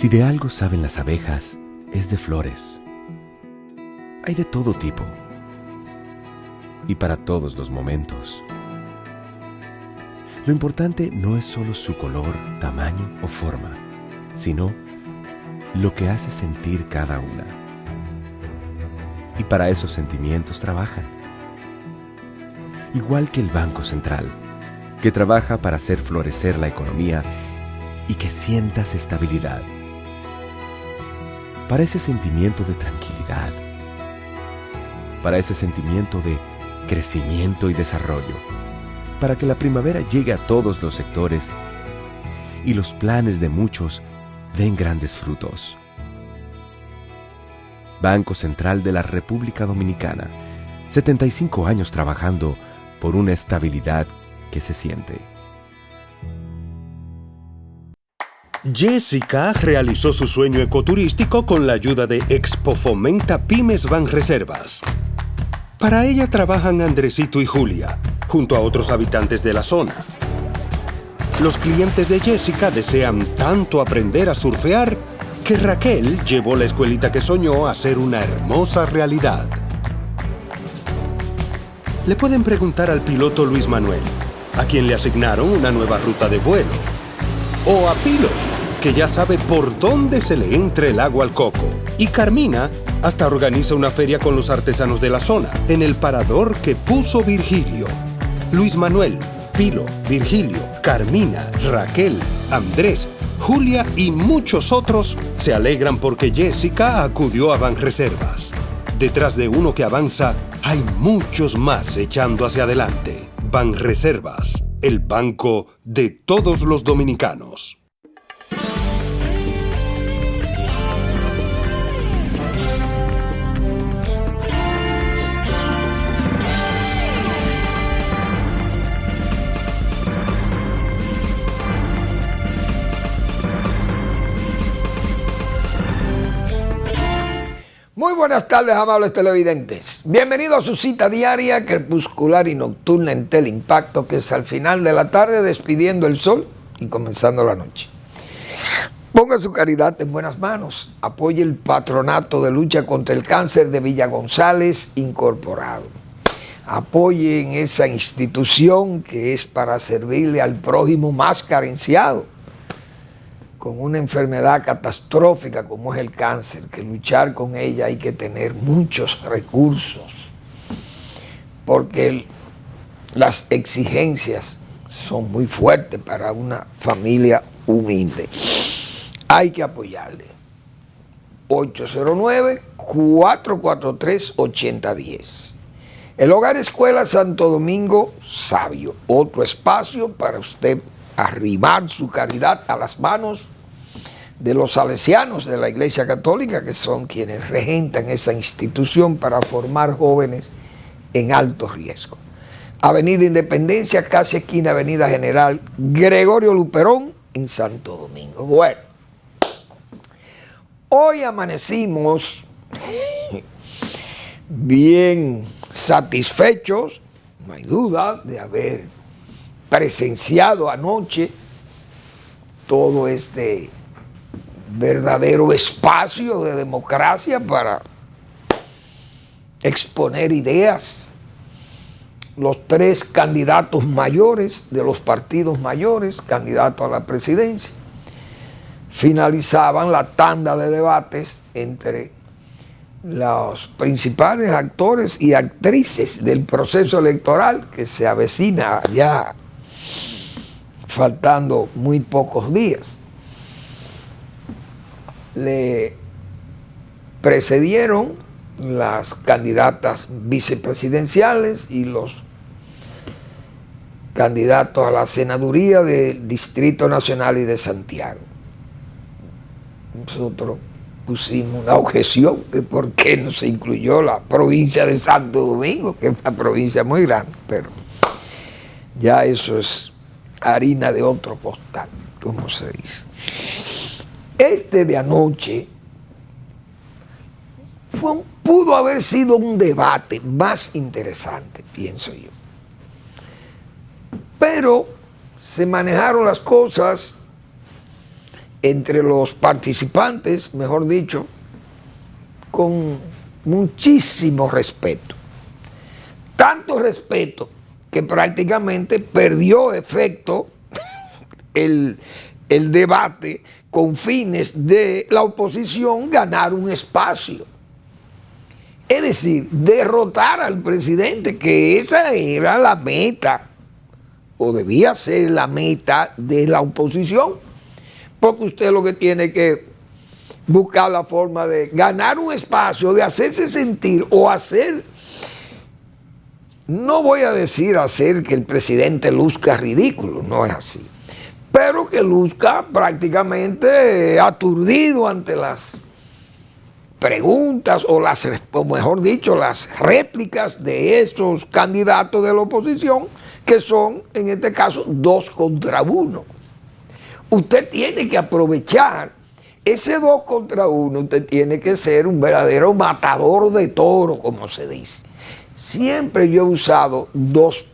Si de algo saben las abejas, es de flores. Hay de todo tipo y para todos los momentos. Lo importante no es solo su color, tamaño o forma, sino lo que hace sentir cada una. Y para esos sentimientos trabajan. Igual que el Banco Central, que trabaja para hacer florecer la economía y que sientas estabilidad. Para ese sentimiento de tranquilidad. Para ese sentimiento de crecimiento y desarrollo. Para que la primavera llegue a todos los sectores y los planes de muchos den grandes frutos. Banco Central de la República Dominicana, 75 años trabajando por una estabilidad que se siente. Jessica realizó su sueño ecoturístico con la ayuda de Expo Fomenta Pymes Banreservas. Para ella trabajan Andresito y Julia, junto a otros habitantes de la zona. Los clientes de Jessica desean tanto aprender a surfear que Raquel llevó la escuelita que soñó a ser una hermosa realidad. Le pueden preguntar al piloto Luis Manuel, a quien le asignaron una nueva ruta de vuelo. O a Pilo, que ya sabe por dónde se le entra el agua al coco. Y Carmina hasta organiza una feria con los artesanos de la zona, en el parador que puso Virgilio. Luis Manuel, Pilo, Virgilio, Carmina, Raquel, Andrés, Julia y muchos otros se alegran porque Jessica acudió a Banreservas. Detrás de uno que avanza, hay muchos más echando hacia adelante. Banreservas, el banco de todos los dominicanos. Muy buenas tardes, amables televidentes. Bienvenidos a su cita diaria, crepuscular y nocturna en Teleimpacto, que es al final de la tarde despidiendo el sol y comenzando la noche. Ponga su caridad en buenas manos. Apoye el Patronato de Lucha contra el Cáncer de Villa González Incorporado. Apoyen esa institución que es para servirle al prójimo más carenciado, con una enfermedad catastrófica como es el cáncer, que luchar con ella hay que tener muchos recursos, porque las exigencias son muy fuertes para una familia humilde. Hay que apoyarle. 809-443-8010. El Hogar Escuela Santo Domingo Sabio, otro espacio para usted arrimar su caridad a las manos de los salesianos de la Iglesia Católica, que son quienes regentan esa institución para formar jóvenes en alto riesgo. Avenida Independencia, casi esquina Avenida General Gregorio Luperón, en Santo Domingo. Bueno, hoy amanecimos bien satisfechos, no hay duda, de haber presenciado anoche todo este verdadero espacio de democracia para exponer ideas. Los tres candidatos mayores de los partidos mayores, candidatos a la presidencia, finalizaban la tanda de debates entre los principales actores y actrices del proceso electoral que se avecina ya faltando muy pocos días. Le precedieron las candidatas vicepresidenciales y los candidatos a la senaduría del Distrito Nacional y de Santiago. Nosotros pusimos una objeción de por qué no se incluyó la provincia de Santo Domingo, que es una provincia muy grande, pero ya eso es harina de otro costal, como se dice. Este de anoche pudo haber sido un debate más interesante, pienso yo. Pero se manejaron las cosas entre los participantes, mejor dicho, con muchísimo respeto. Tanto respeto que prácticamente perdió efecto el debate con fines de la oposición ganar un espacio. Es decir, derrotar al presidente, que esa era la meta, o debía ser la meta de la oposición, porque usted lo que tiene que buscar la forma de ganar un espacio, de hacerse sentir o hacer, no voy a decir hacer que el presidente luzca ridículo, no es así, pero que luzca prácticamente aturdido ante las preguntas o mejor dicho, las réplicas de estos candidatos de la oposición, que son, en este caso, 2 contra 1. Usted tiene que aprovechar ese 2 contra 1, usted tiene que ser un verdadero matador de toro, como se dice. Siempre yo he usado dos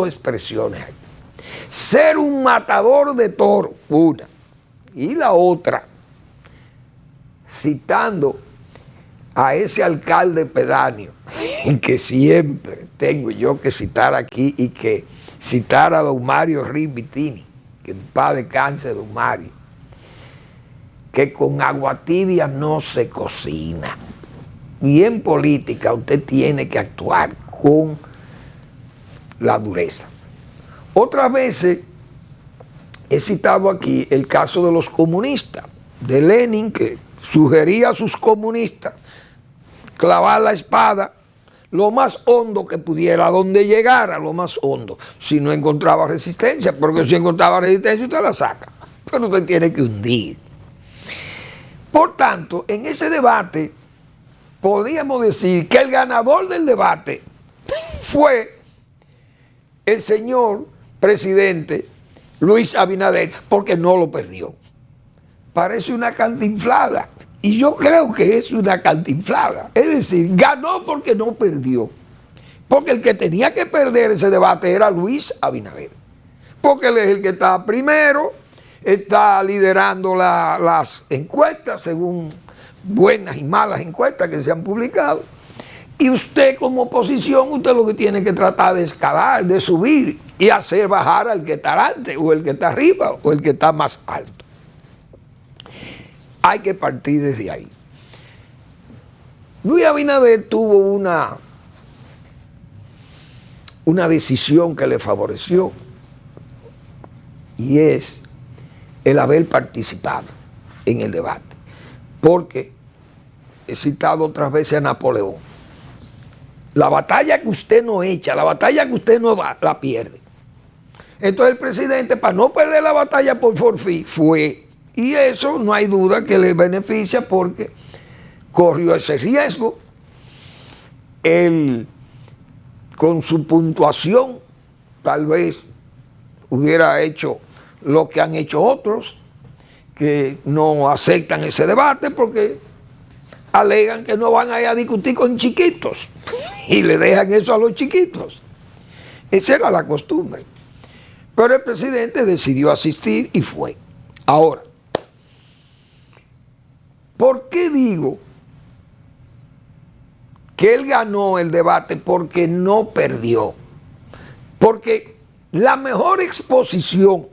expresiones aquí. Ser un matador de toro, una, y la otra, citando a ese alcalde pedáneo, que siempre tengo yo que citar aquí, y que citar a don Mario Rivittini, que en paz descanse don Mario, que con agua tibia no se cocina. Y en política usted tiene que actuar con la dureza. Otras veces he citado aquí el caso de los comunistas, de Lenin, que sugería a sus comunistas clavar la espada lo más hondo que pudiera, donde llegara lo más hondo, si no encontraba resistencia, porque si encontraba resistencia usted la saca, pero usted tiene que hundir. Por tanto, en ese debate podríamos decir que el ganador del debate fue el señor presidente Luis Abinader, porque no lo perdió. Parece una cantinflada, y yo creo que es una cantinflada. Es decir, ganó porque no perdió. Porque el que tenía que perder ese debate era Luis Abinader. Porque él es el que está primero, está liderando las encuestas, según buenas y malas encuestas que se han publicado. Y usted como oposición, usted lo que tiene que tratar de escalar, de subir y hacer bajar al que está antes, o el que está arriba, o el que está más alto. Hay que partir desde ahí. Luis Abinader tuvo una decisión que le favoreció, y es el haber participado en el debate. Porque he citado otras veces a Napoleón. La batalla que usted no echa, la batalla que usted no da, la pierde. Entonces el presidente, para no perder la batalla por forfí, fue. Y eso no hay duda que le beneficia, porque corrió ese riesgo. Él, con su puntuación, tal vez hubiera hecho lo que han hecho otros, que no aceptan ese debate porque alegan que no van a ir a discutir con chiquitos y le dejan eso a los chiquitos. Esa era la costumbre. Pero el presidente decidió asistir y fue. Ahora, ¿por qué digo que él ganó el debate? Porque no perdió. Porque la mejor exposición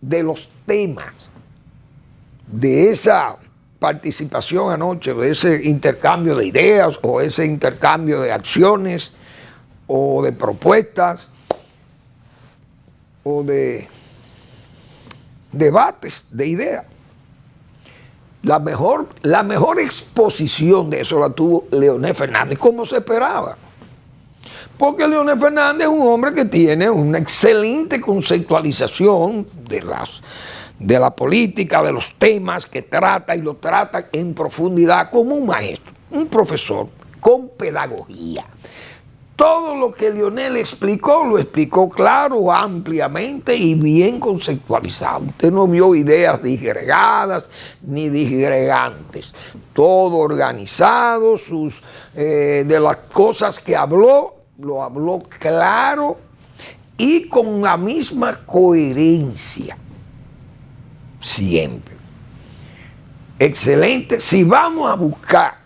de los temas de esa participación anoche, de ese intercambio de ideas, o ese intercambio de acciones, o de propuestas, o de debates de ideas, la mejor exposición de eso la tuvo Leonel Fernández, como se esperaba. Porque Leonel Fernández es un hombre que tiene una excelente conceptualización de la política, de los temas que trata, y lo trata en profundidad, como un maestro, un profesor, con pedagogía. Todo lo que Leonel explicó, lo explicó claro, ampliamente y bien conceptualizado. Usted no vio ideas disgregadas ni disgregantes. Todo organizado, de las cosas que habló, lo habló claro y con la misma coherencia. siempre. Excelente. Si vamos a buscar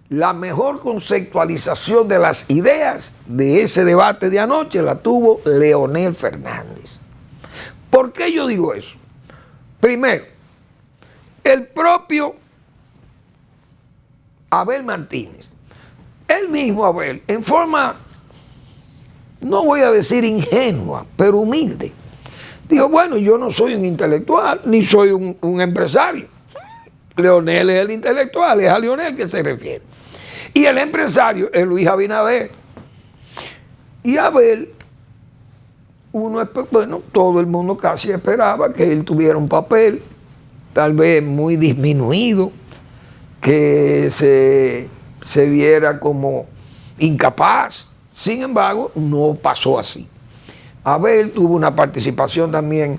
la mejor conceptualización de las ideas de ese debate de anoche, la tuvo Leonel Fernández. ¿Por qué yo digo eso? Primero, el propio Abel Martínez, el mismo Abel, en forma, no voy a decir ingenua, pero humilde, dijo, bueno, yo no soy un intelectual, ni soy un empresario. Leonel es el intelectual, es a Leonel que se refiere. Y el empresario es Luis Abinader. Y Abel, bueno, todo el mundo casi esperaba que él tuviera un papel, tal vez muy disminuido, que se viera como incapaz. Sin embargo, no pasó así. Abel tuvo una participación también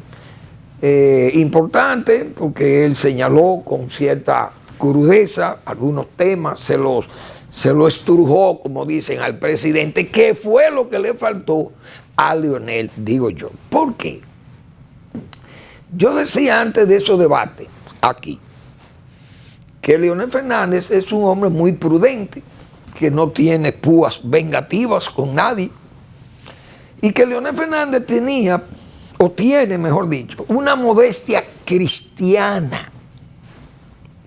importante, porque él señaló con cierta crudeza algunos temas, se lo estrujó, como dicen, al presidente, que fue lo que le faltó a Leonel, digo yo. ¿Por qué? Yo decía antes de esos debates aquí, que Leonel Fernández es un hombre muy prudente, que no tiene púas vengativas con nadie, y que Leonel Fernández tenía, o tiene, mejor dicho, una modestia cristiana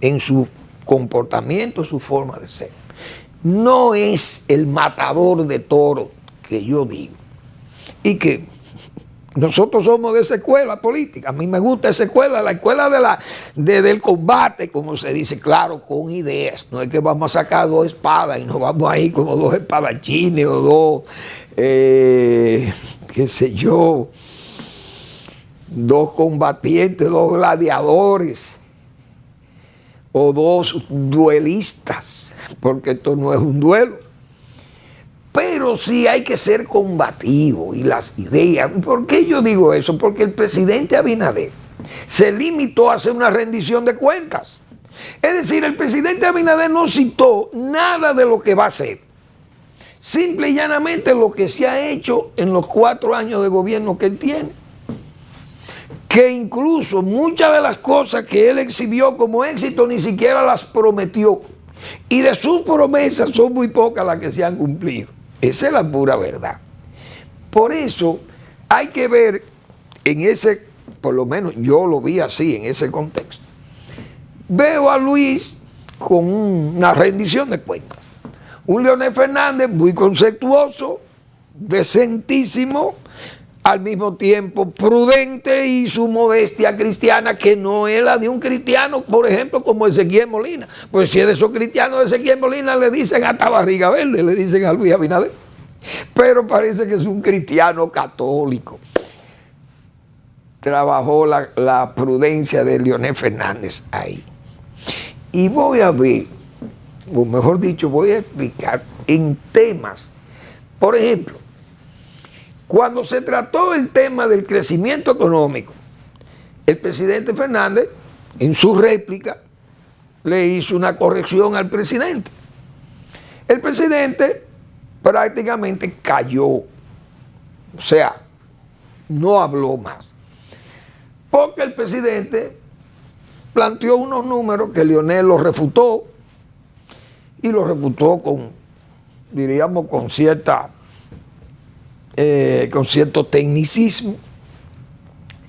en su comportamiento, su forma de ser. No es el matador de toros que yo digo. Y que nosotros somos de esa escuela política. A mí me gusta esa escuela, la escuela del combate, como se dice, claro, con ideas. No es que vamos a sacar dos espadas y nos vamos a ir como dos espadachines o dos, qué sé yo, dos combatientes, dos gladiadores o dos duelistas, porque esto no es un duelo. Pero sí hay que ser combativo y las ideas. ¿Por qué yo digo eso? Porque el presidente Abinader se limitó a hacer una rendición de cuentas. Es decir, el presidente Abinader no citó nada de lo que va a hacer. Simple y llanamente lo que se ha hecho en los 4 años de gobierno que él tiene. Que incluso muchas de las cosas que él exhibió como éxito ni siquiera las prometió. Y de sus promesas son muy pocas las que se han cumplido. Esa es la pura verdad. Por eso hay que ver en ese, por lo menos yo lo vi así, en ese contexto. Veo a Luis con una rendición de cuentas. Un Leonel Fernández muy conceptuoso, decentísimo, al mismo tiempo prudente, y su modestia cristiana, que no es la de un cristiano, por ejemplo, como Ezequiel Molina. Pues si es de esos cristianos de Ezequiel Molina, le dicen hasta barriga verde, le dicen a Luis Abinader. Pero parece que es un cristiano católico. Trabajó la prudencia de Leonel Fernández ahí. Y voy a ver, o mejor dicho, voy a explicar en temas. Por ejemplo, cuando se trató el tema del crecimiento económico, el presidente Fernández, en su réplica, le hizo una corrección al presidente. El presidente prácticamente cayó, o sea, no habló más. Porque el presidente planteó unos números que Leonel los refutó, y los refutó con, diríamos, con cierto tecnicismo.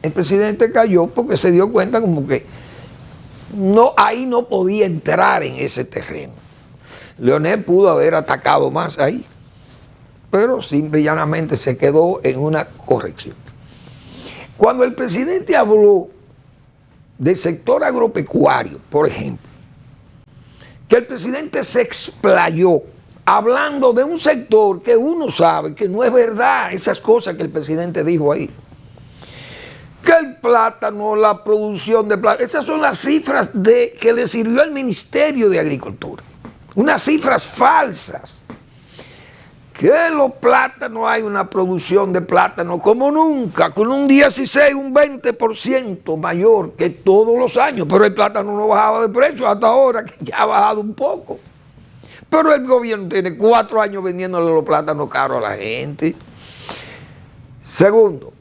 El presidente cayó porque se dio cuenta como que ahí no podía entrar en ese terreno. Leonel pudo haber atacado más ahí, pero simple y llanamente se quedó en una corrección. Cuando el presidente habló del sector agropecuario, por ejemplo, que el presidente se explayó hablando de un sector que uno sabe que no es verdad, esas cosas que el presidente dijo ahí. Que el plátano, la producción de plátano, esas son las cifras que le sirvió al Ministerio de Agricultura. Unas cifras falsas. Que los plátanos, hay una producción de plátano como nunca, con un 16, un 20% mayor que todos los años. Pero el plátano no bajaba de precio hasta ahora, que ya ha bajado un poco. Pero el gobierno tiene 4 años vendiéndole los plátanos caros a la gente. Segundo,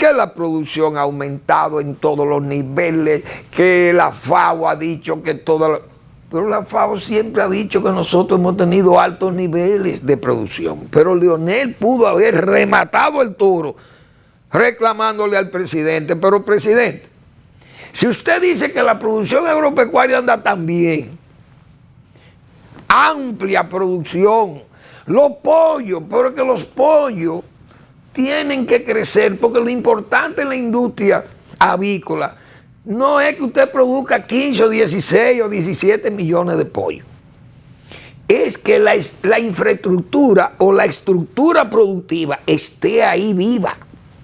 que la producción ha aumentado en todos los niveles, que la FAO ha dicho que pero la FAO siempre ha dicho que nosotros hemos tenido altos niveles de producción. Pero Leonel pudo haber rematado el toro reclamándole al presidente. Pero presidente, si usted dice que la producción agropecuaria anda tan bien, amplia producción, los pollos, pero es que los pollos tienen que crecer, porque lo importante en la industria avícola no es que usted produzca 15 o 16 o 17 millones de pollos. Es que la infraestructura o la estructura productiva esté ahí viva,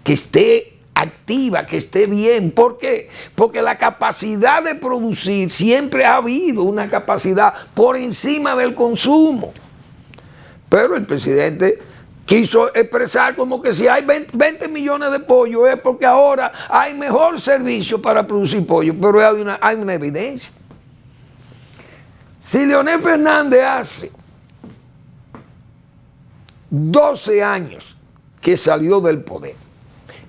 que esté activa, que esté bien. ¿Por qué? Porque la capacidad de producir, siempre ha habido una capacidad por encima del consumo. Pero el presidente quiso expresar como que si hay 20 millones de pollos es porque ahora hay mejor servicio para producir pollo, pero hay una evidencia. Si Leonel Fernández hace 12 años que salió del poder,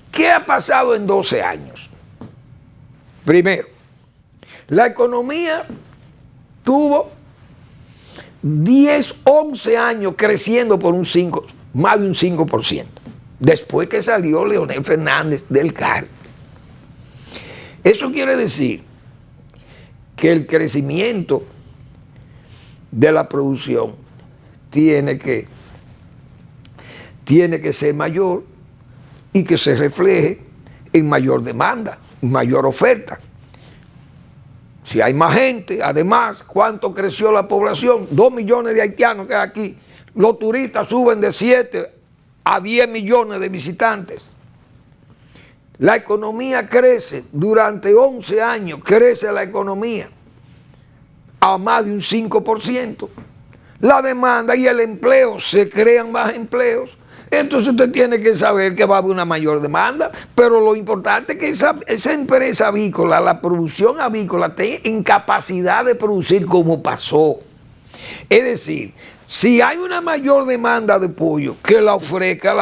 ¿qué ha pasado en 12 años? Primero, la economía tuvo 10, 11 años creciendo por más de un 5%, después que salió Leonel Fernández del cargo. Eso quiere decir que el crecimiento de la producción tiene que ser mayor y que se refleje en mayor demanda, en mayor oferta. Si hay más gente, además, ¿cuánto creció la población? 2 millones de haitianos que hay aquí. Los turistas suben de 7 a 10 millones de visitantes. La economía crece, durante 11 años crece la economía a más de un 5%. La demanda y el empleo, se crean más empleos. Entonces usted tiene que saber que va a haber una mayor demanda, pero lo importante es que esa empresa avícola, la producción avícola, esté en capacidad de producir como pasó. Es decir, si hay una mayor demanda de pollo, que la ofrezca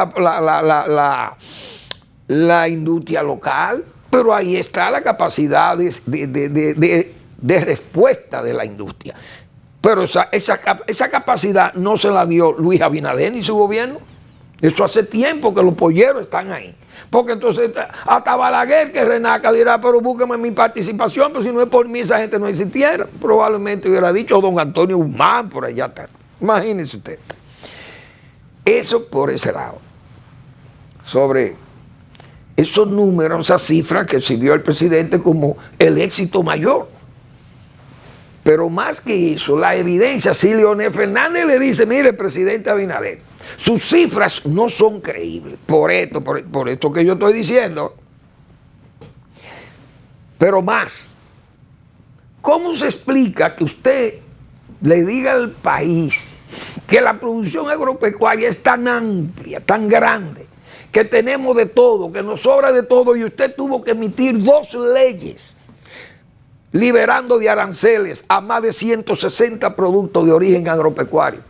la industria local, pero ahí está la capacidad de respuesta de la industria. Pero esa capacidad no se la dio Luis Abinader ni su gobierno. Eso hace tiempo que los polleros están ahí. Porque entonces hasta Balaguer, que renaca, dirá, pero búsqueme mi participación, pero si no es por mí esa gente no existiera. Probablemente hubiera dicho don Antonio Guzmán por allá atrás. Imagínense usted. Eso por ese lado. Sobre esos números, esas cifras que sirvió el presidente como el éxito mayor. Pero más que eso, la evidencia, si Leonel Fernández le dice, mire, presidente Abinader, sus cifras no son creíbles, por esto que yo estoy diciendo. Pero más, ¿cómo se explica que usted le diga al país que la producción agropecuaria es tan amplia, tan grande, que tenemos de todo, que nos sobra de todo, y usted tuvo que emitir 2 leyes liberando de aranceles a más de 160 productos de origen agropecuario,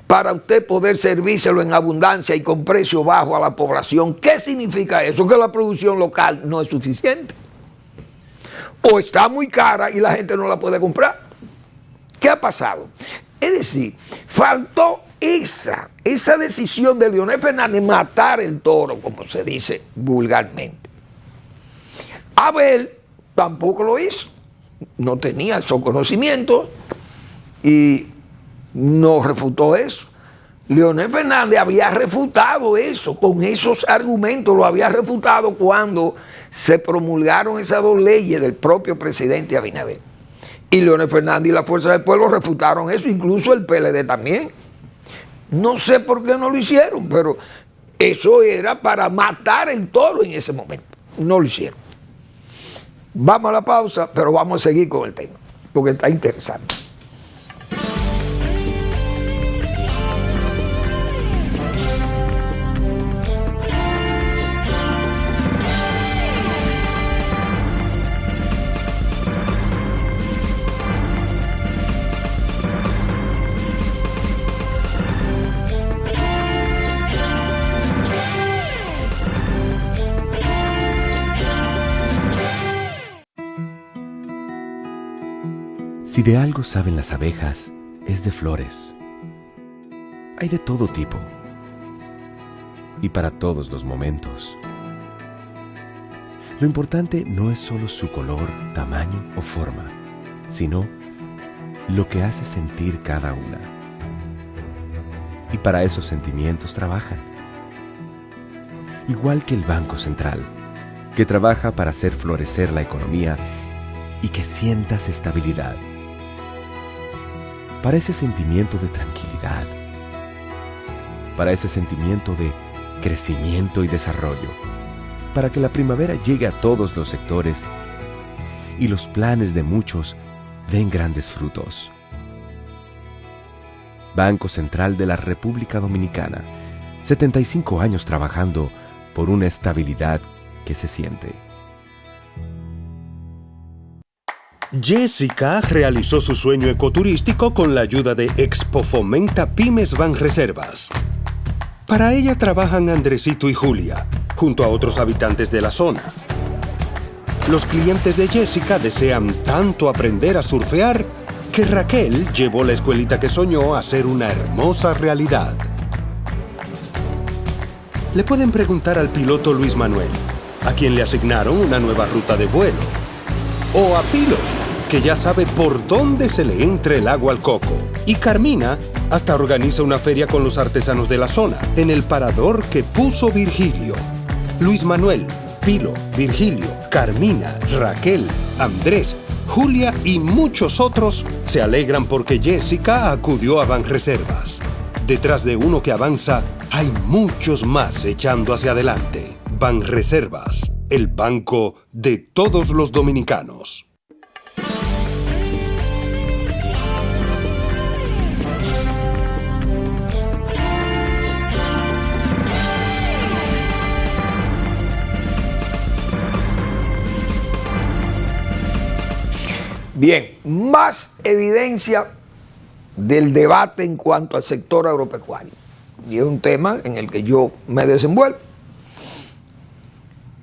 para usted poder servírselo en abundancia y con precio bajo a la población? ¿Qué significa eso? Que la producción local no es suficiente. O está muy cara y la gente no la puede comprar. ¿Qué ha pasado? Es decir, faltó esa decisión de Leonel Fernández, matar el toro, como se dice vulgarmente. Abel tampoco lo hizo. No tenía esos conocimientos y no refutó eso. Leonel Fernández había refutado eso, con esos argumentos lo había refutado cuando se promulgaron esas 2 leyes del propio presidente Abinader. Y Leonel Fernández y la Fuerza del Pueblo refutaron eso, incluso el PLD también. No sé por qué no lo hicieron, pero eso era para matar el toro en ese momento. No lo hicieron. Vamos a la pausa, pero vamos a seguir con el tema, porque está interesante. Si de algo saben las abejas, es de flores. Hay de todo tipo y para todos los momentos. Lo importante no es solo su color, tamaño o forma, sino lo que hace sentir cada una. Y para esos sentimientos trabajan. Igual que el Banco Central, que trabaja para hacer florecer la economía y que sientas estabilidad. Para ese sentimiento de tranquilidad, para ese sentimiento de crecimiento y desarrollo, para que la primavera llegue a todos los sectores y los planes de muchos den grandes frutos. Banco Central de la República Dominicana, 75 años trabajando por una estabilidad que se siente. Jessica realizó su sueño ecoturístico con la ayuda de Expo Fomenta Pymes Banreservas. Para ella trabajan Andresito y Julia, junto a otros habitantes de la zona. Los clientes de Jessica desean tanto aprender a surfear que Raquel llevó la escuelita que soñó a ser una hermosa realidad. Le pueden preguntar al piloto Luis Manuel, a quien le asignaron una nueva ruta de vuelo, o a Pilo, que ya sabe por dónde se le entra el agua al coco, y Carmina hasta organiza una feria con los artesanos de la zona, en el parador que puso Virgilio. Luis Manuel, Pilo, Virgilio, Carmina, Raquel, Andrés, Julia y muchos otros se alegran porque Jessica acudió a Banreservas. Detrás de uno que avanza, hay muchos más echando hacia adelante. Banreservas, el banco de todos los dominicanos. Bien, más evidencia del debate en cuanto al sector agropecuario. Y es un tema en el que yo me desenvuelvo.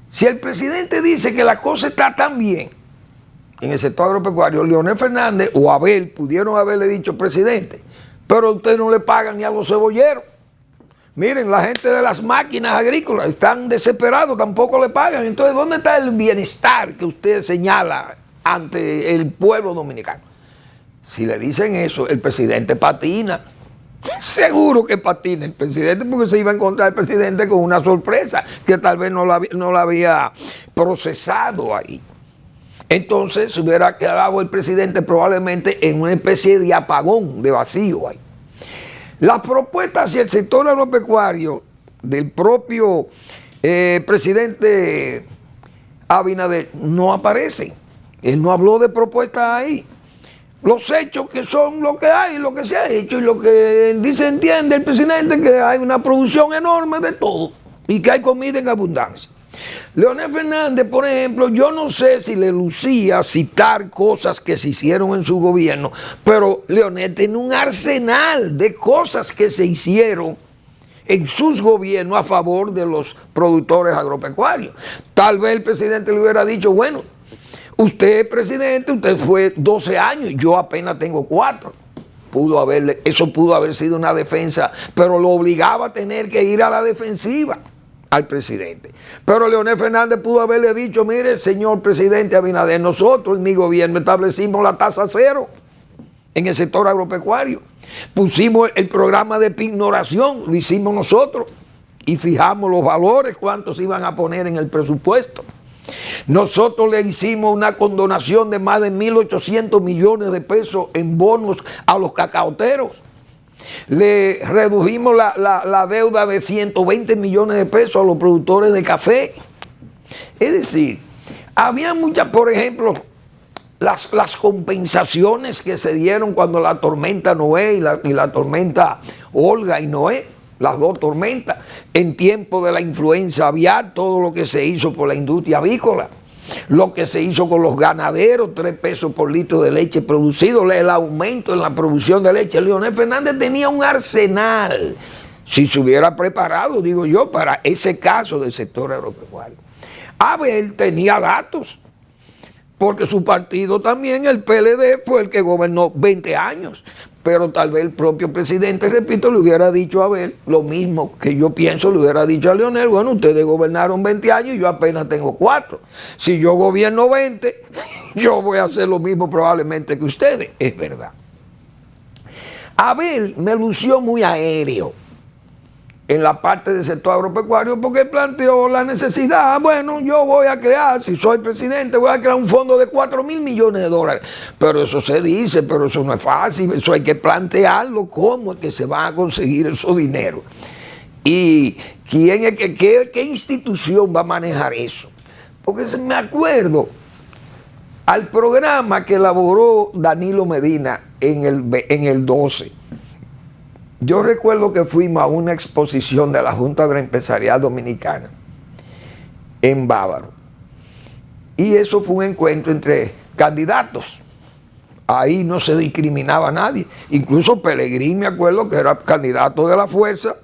Si el presidente dice que la cosa está tan bien en el sector agropecuario, Leonel Fernández o Abel pudieron haberle dicho, presidente, pero usted no le pagan ni a los cebolleros. Miren, la gente de las máquinas agrícolas están desesperados, tampoco le pagan. Entonces, ¿dónde está el bienestar que usted señala ante el pueblo dominicano? Si le dicen eso, el presidente patina. Seguro que patina el presidente, porque se iba a encontrar el presidente con una sorpresa que tal vez no la había procesado ahí. Entonces se hubiera quedado el presidente probablemente en una especie de apagón, de vacío ahí. Las propuestas hacia el sector agropecuario del propio presidente Abinader no aparecen. Él no habló de propuestas ahí. Los hechos que son lo que hay, lo que se ha hecho y lo que entiende el presidente, que hay una producción enorme de todo y que hay comida en abundancia. Leonel Fernández, por ejemplo, yo no sé si le lucía citar cosas que se hicieron en su gobierno, pero Leonel tiene un arsenal de cosas que se hicieron en sus gobiernos a favor de los productores agropecuarios. Tal vez el presidente le hubiera dicho, bueno, usted, presidente, usted fue 12 años, yo apenas tengo 4. Eso pudo haber sido una defensa, pero lo obligaba a tener que ir a la defensiva al presidente. Pero Leonel Fernández pudo haberle dicho, mire, señor presidente Abinader, nosotros en mi gobierno establecimos la tasa cero en el sector agropecuario. Pusimos el programa de pignoración, lo hicimos nosotros, y fijamos los valores, cuántos iban a poner en el presupuesto. Nosotros le hicimos una condonación de más de 1.800 millones de pesos en bonos a los cacaoteros. Le redujimos la deuda de 120 millones de pesos a los productores de café. Es decir, había muchas, por ejemplo, las compensaciones que se dieron cuando la tormenta Noé y la tormenta Olga y Noé, las dos tormentas, en tiempo de la influenza aviar, todo lo que se hizo por la industria avícola, lo que se hizo con los ganaderos, 3 pesos por litro de leche producido, el aumento en la producción de leche. Leonel Fernández tenía un arsenal, si se hubiera preparado, digo yo, para ese caso del sector agropecuario. Abel tenía datos. porque su partido también, el PLD, fue el que gobernó 20 años. Pero tal vez el propio presidente, repito, le hubiera dicho a Abel lo mismo que yo pienso, le hubiera dicho a Leonel: bueno, ustedes gobernaron 20 años y yo apenas tengo 4. Si yo gobierno 20, yo voy a hacer lo mismo probablemente que ustedes. Es verdad. Abel me lució muy aéreo en la parte del sector agropecuario, porque planteó la necesidad: bueno, yo voy a crear, si soy presidente, voy a crear un fondo de $4,000 millones. Pero eso se dice, pero eso no es fácil, eso hay que plantearlo, cómo es que se van a conseguir esos dineros. Y quién es qué institución va a manejar eso. Porque me acuerdo al programa que elaboró Danilo Medina en el 12. Yo recuerdo que fuimos a una exposición de la Junta Agroempresarial Dominicana en Bávaro. Y eso fue un encuentro entre candidatos. Ahí no se discriminaba a nadie. Incluso Pelegrín, me acuerdo que era candidato de la fuerza,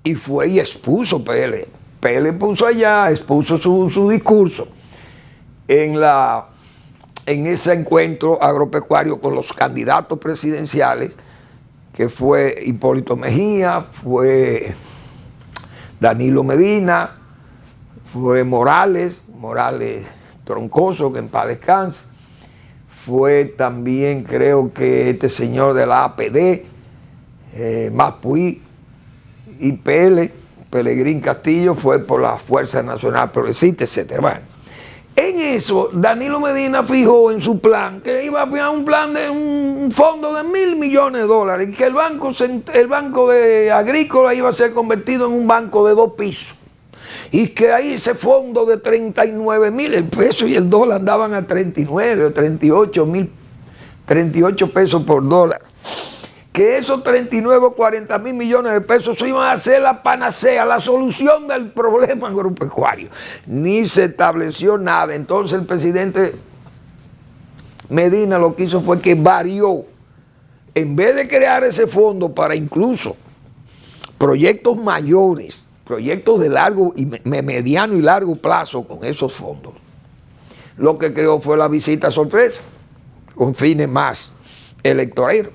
y fue y expuso PL. PL puso allá, expuso su discurso en ese encuentro agropecuario con los candidatos presidenciales, que fue Hipólito Mejía, fue Danilo Medina, fue Morales Troncoso, que en paz descanse, fue también, creo que este señor de la APD, Maspuí, y Pelegrín Castillo fue por la Fuerza Nacional Progresista, etc. Bueno, en eso, Danilo Medina fijó en su plan que iba a fijar un plan de un fondo de $1,000 millones, y que el banco de Agrícola iba a ser convertido en un banco de 2 pisos. Y que ahí ese fondo de 39,000, el peso y el dólar andaban a 39 o 38 pesos por dólar. Que esos 39 o 40 mil millones de pesos iban a ser la panacea, la solución del problema agropecuario. Ni se estableció nada. Entonces el presidente Medina lo que hizo fue que varió. En vez de crear ese fondo para incluso proyectos mayores, proyectos de mediano y largo plazo con esos fondos, lo que creó fue la visita sorpresa, con fines más electoreros.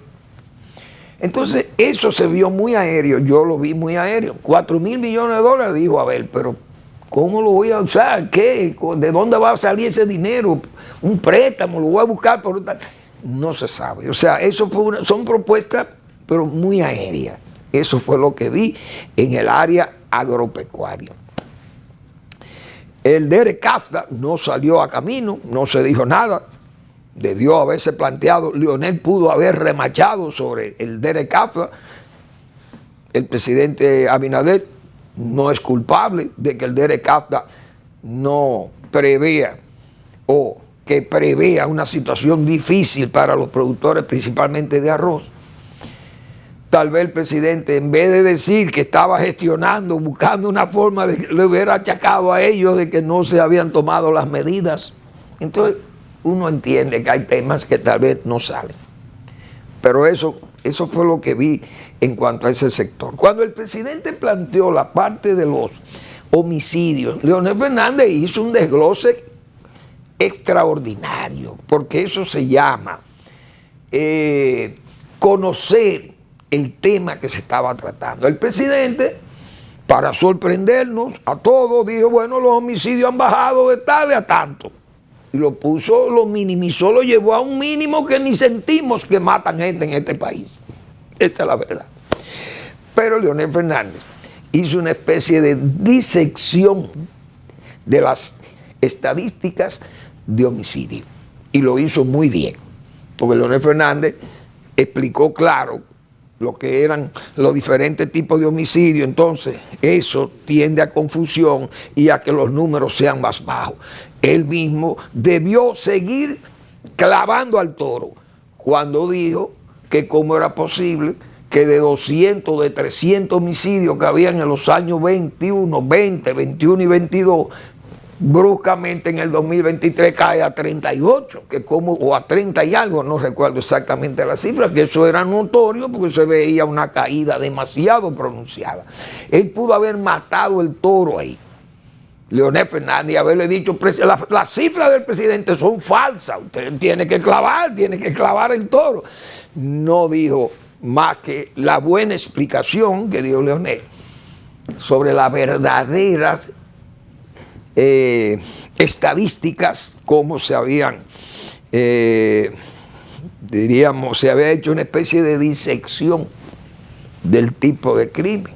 Entonces, eso se vio muy aéreo, yo lo vi muy aéreo. $4,000 millones, dijo Abel, pero ¿cómo lo voy a usar? ¿Qué? ¿De dónde va a salir ese dinero? ¿Un préstamo? ¿Lo voy a buscar por tal? No se sabe. O sea, eso son propuestas, pero muy aéreas. Eso fue lo que vi en el área agropecuaria. El DERE-CAFTA no salió a camino, no se dijo nada. Debió haberse planteado, Leonel pudo haber remachado sobre el DERE-CAFTA. El presidente Abinader no es culpable de que el DERE-CAFTA no prevea o que prevea una situación difícil para los productores, principalmente de arroz. Tal vez el presidente, en vez de decir que estaba gestionando, buscando una forma de que le hubiera achacado a ellos de que no se habían tomado las medidas. Entonces, uno entiende que hay temas que tal vez no salen. Pero eso fue lo que vi en cuanto a ese sector. Cuando el presidente planteó la parte de los homicidios, Leonel Fernández hizo un desglose extraordinario, porque eso se llama conocer el tema que se estaba tratando. El presidente, para sorprendernos a todos, dijo: bueno, los homicidios han bajado de tal a tanto. Y lo puso, lo minimizó, lo llevó a un mínimo que ni sentimos que matan gente en este país. Esta es la verdad. Pero Leonel Fernández hizo una especie de disección de las estadísticas de homicidio. Y lo hizo muy bien. Porque Leonel Fernández explicó claro lo que eran los diferentes tipos de homicidio. Entonces eso tiende a confusión y a que los números sean más bajos. Él mismo debió seguir clavando al toro cuando dijo que cómo era posible que de 200, de 300 homicidios que habían en los años 21 y 22, bruscamente en el 2023 cae a 38, o a 30 y algo, no recuerdo exactamente la cifra, que eso era notorio porque se veía una caída demasiado pronunciada. Él pudo haber matado el toro ahí, Leonel Fernández y haberle dicho, las cifras del presidente son falsas, usted tiene que clavar el toro. No dijo más que la buena explicación que dio Leonel sobre las verdaderas estadísticas, cómo se habían, diríamos, se había hecho una especie de disección del tipo de crimen.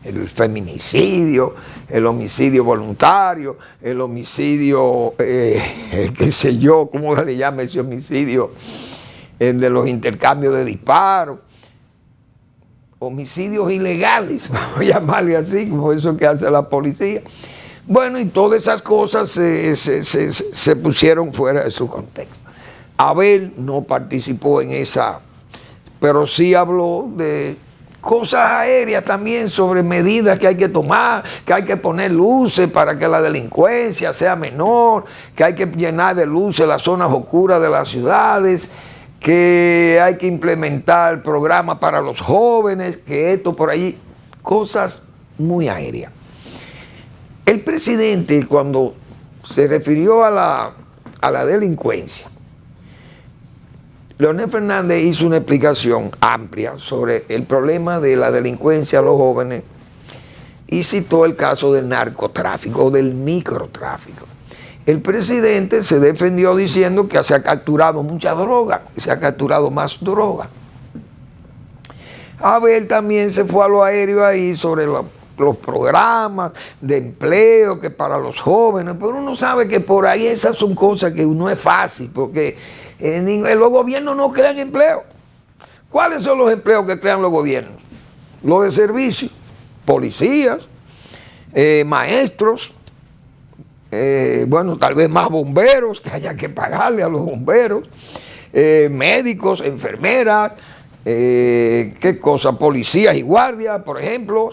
El feminicidio, el homicidio voluntario, el homicidio, qué sé yo, ¿cómo se le llama ese homicidio? El de los intercambios de disparos, homicidios ilegales, vamos a llamarle así, como eso que hace la policía. Bueno, y todas esas cosas se pusieron fuera de su contexto. Abel no participó en esa, pero sí habló de cosas aéreas también, sobre medidas que hay que tomar, que hay que poner luces para que la delincuencia sea menor, que hay que llenar de luces las zonas oscuras de las ciudades, que hay que implementar programas para los jóvenes, que esto por allí, cosas muy aéreas. El presidente, cuando se refirió a la delincuencia, Leonel Fernández hizo una explicación amplia sobre el problema de la delincuencia a los jóvenes y citó el caso del narcotráfico o del microtráfico. El presidente se defendió diciendo que se ha capturado mucha droga, que se ha capturado más droga. Abel también se fue a lo aéreo ahí sobre los programas de empleo que para los jóvenes, pero uno sabe que por ahí esas son cosas que no es fácil, porque los gobiernos no crean empleo. ¿Cuáles son los empleos que crean los gobiernos? Los de servicio, policías, maestros, bueno, tal vez más bomberos, que haya que pagarle a los bomberos, médicos, enfermeras, ¿qué cosa? Policías y guardias, por ejemplo,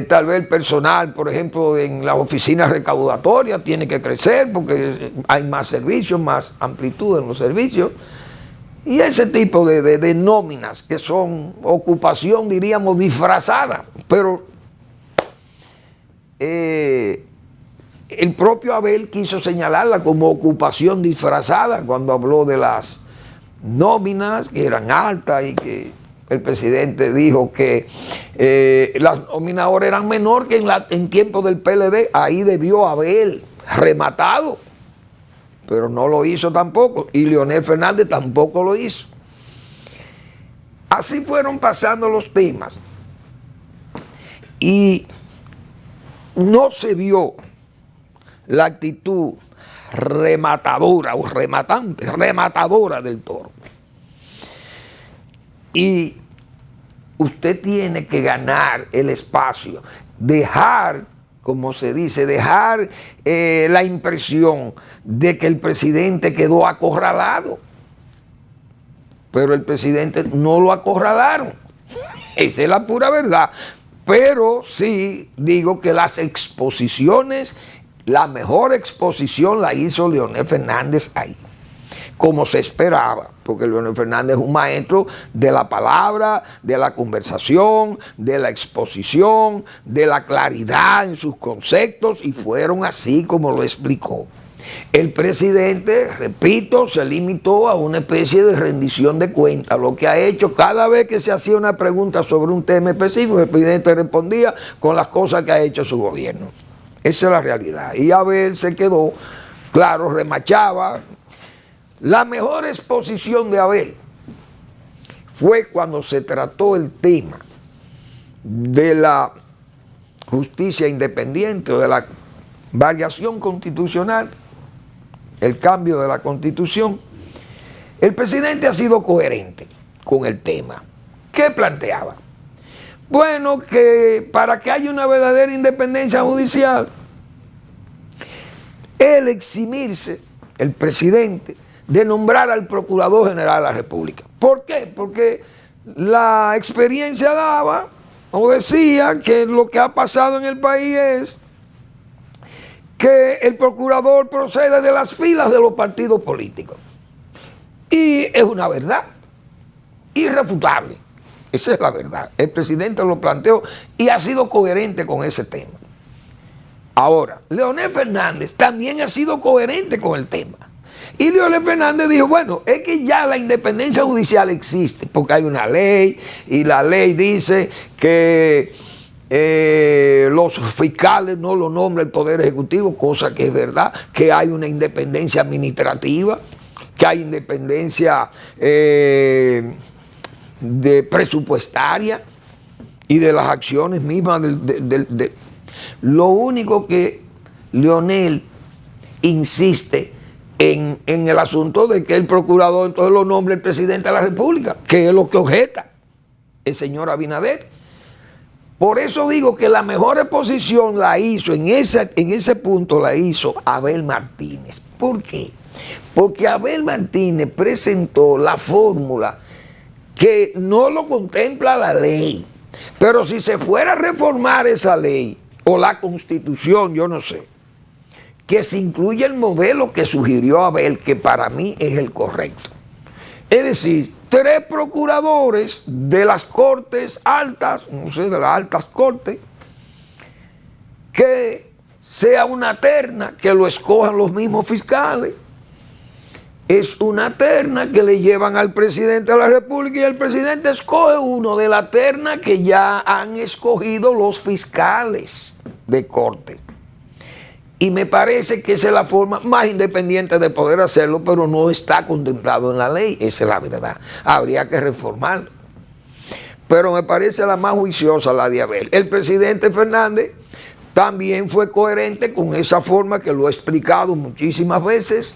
tal vez el personal, por ejemplo, en las oficinas recaudatorias tiene que crecer porque hay más servicios, más amplitud en los servicios. Y ese tipo de nóminas que son ocupación, diríamos, disfrazada. Pero el propio Abel quiso señalarla como ocupación disfrazada cuando habló de las nóminas que eran altas y que el presidente dijo que las nóminas ahora eran menor que en tiempo del PLD. Ahí debió haber rematado, pero no lo hizo tampoco, y Leonel Fernández tampoco lo hizo. Así fueron pasando los temas y no se vio la actitud rematadora o rematadora del Toro. Y usted tiene que ganar el espacio, dejar, como se dice, dejar la impresión de que el presidente quedó acorralado. Pero el presidente no lo acorralaron. Esa es la pura verdad. Pero sí digo que las exposiciones, la mejor exposición la hizo Leonel Fernández ahí, como se esperaba, porque Leonel Fernández es un maestro de la palabra, de la conversación, de la exposición, de la claridad en sus conceptos, y fueron así como lo explicó. El presidente, repito, se limitó a una especie de rendición de cuentas. Lo que ha hecho, cada vez que se hacía una pregunta sobre un tema específico, el presidente respondía con las cosas que ha hecho su gobierno. Esa es la realidad. Y Abel se quedó, claro, remachaba. La mejor exposición de Abel fue cuando se trató el tema de la justicia independiente o de la variación constitucional, el cambio de la Constitución. El presidente ha sido coherente con el tema. ¿Qué planteaba? Bueno, que para que haya una verdadera independencia judicial, él eximirse, el presidente, de nombrar al Procurador General de la República. ¿Por qué? Porque la experiencia daba o decía que lo que ha pasado en el país es que el procurador procede de las filas de los partidos políticos. Y es una verdad irrefutable. Esa es la verdad. El presidente lo planteó y ha sido coherente con ese tema. Ahora, Leonel Fernández también ha sido coherente con el tema. Y Leonel Fernández dijo, bueno, es que ya la independencia judicial existe, porque hay una ley, y la ley dice que los fiscales no lo nombra el Poder Ejecutivo, cosa que es verdad, que hay una independencia administrativa, que hay independencia de presupuestaria y de las acciones mismas. Lo único que Leonel insiste en el asunto de que el procurador entonces lo nombre el presidente de la República, que es lo que objeta el señor Abinader. Por eso digo que la mejor exposición la hizo, en ese punto la hizo Abel Martínez. ¿Por qué? Porque Abel Martínez presentó la fórmula que no lo contempla la ley, pero si se fuera a reformar esa ley o la Constitución, yo no sé, que se incluya el modelo que sugirió Abel, que para mí es el correcto. Es decir, 3 procuradores de las cortes altas, no sé, de las altas cortes, que sea una terna, que lo escojan los mismos fiscales. Es una terna que le llevan al presidente de la República y el presidente escoge uno de la terna que ya han escogido los fiscales de corte. Y me parece que esa es la forma más independiente de poder hacerlo, pero no está contemplado en la ley. Esa es la verdad. Habría que reformarlo. Pero me parece la más juiciosa la de Abel. El presidente Fernández también fue coherente con esa forma que lo he explicado muchísimas veces.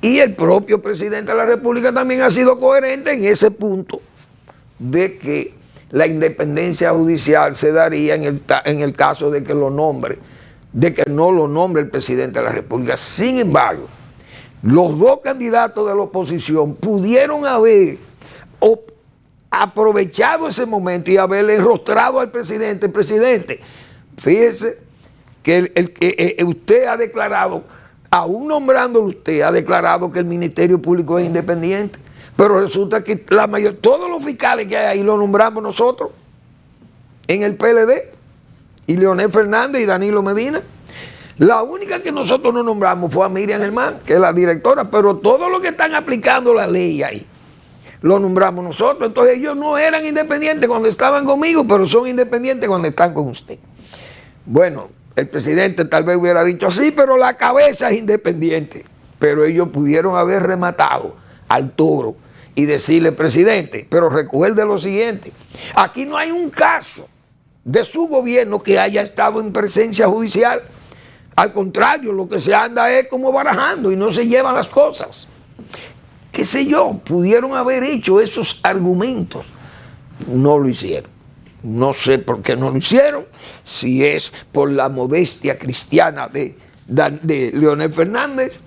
Y el propio presidente de la República también ha sido coherente en ese punto de que la independencia judicial se daría en el caso de que lo nombre, de que no lo nombre el presidente de la República. Sin embargo, los 2 candidatos de la oposición pudieron haber aprovechado ese momento y haberle enrostrado al presidente. Presidente, fíjese que usted ha declarado, aún nombrándolo usted, ha declarado que el Ministerio Público es independiente, pero resulta que todos los fiscales que hay ahí los nombramos nosotros en el PLD. Y Leonel Fernández y Danilo Medina. La única que nosotros no nombramos fue a Miriam Germán, que es la directora, pero todos los que están aplicando la ley ahí, lo nombramos nosotros. Entonces ellos no eran independientes cuando estaban conmigo, pero son independientes cuando están con usted. Bueno, el presidente tal vez hubiera dicho así, pero la cabeza es independiente. Pero ellos pudieron haber rematado al toro y decirle, presidente, pero recuerde lo siguiente, aquí no hay un caso de su gobierno que haya estado en presencia judicial. Al contrario, lo que se anda es como barajando y no se llevan las cosas. Qué sé yo, pudieron haber hecho esos argumentos. No lo hicieron. No sé por qué no lo hicieron, si es por la modestia cristiana de Leonel Fernández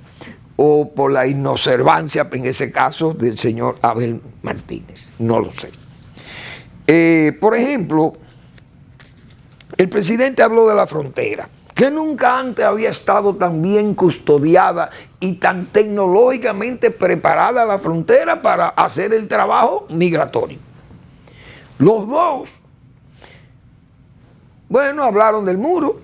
o por la inobservancia, en ese caso, del señor Abel Martínez. No lo sé. Por ejemplo, el presidente habló de la frontera, que nunca antes había estado tan bien custodiada y tan tecnológicamente preparada la frontera para hacer el trabajo migratorio. Los 2, bueno, hablaron del muro.